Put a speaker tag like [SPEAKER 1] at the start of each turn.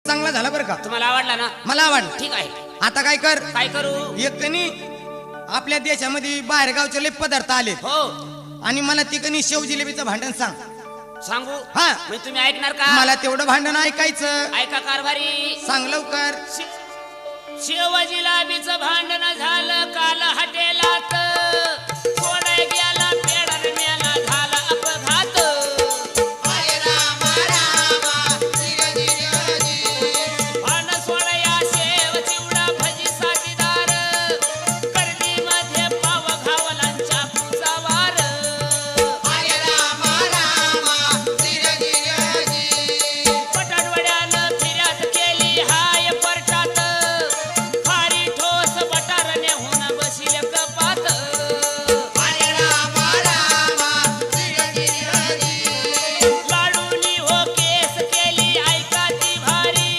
[SPEAKER 1] चांगला झाला बरं का.
[SPEAKER 2] तुम्हाला आवडला ना?
[SPEAKER 1] मला आवडला.
[SPEAKER 2] ठीक आहे.
[SPEAKER 1] आता काय कर,
[SPEAKER 2] काय करू?
[SPEAKER 1] एक कणी आपल्या देशामध्ये बाहेर गावचे लय पदार्थ आले
[SPEAKER 2] हो.
[SPEAKER 1] आणि मला ती कणी शेव जिलेबीचं भांडण सांग.
[SPEAKER 2] सांगू?
[SPEAKER 1] हा.
[SPEAKER 2] म्हणजे तुम्ही ऐकणार का?
[SPEAKER 1] मला तेवढं भांडण ऐकायचं.
[SPEAKER 2] ऐका कारभारी.
[SPEAKER 1] सांग लवकर.
[SPEAKER 2] शेव जिलेबीचं भांडण झालं काल हॉटेलात.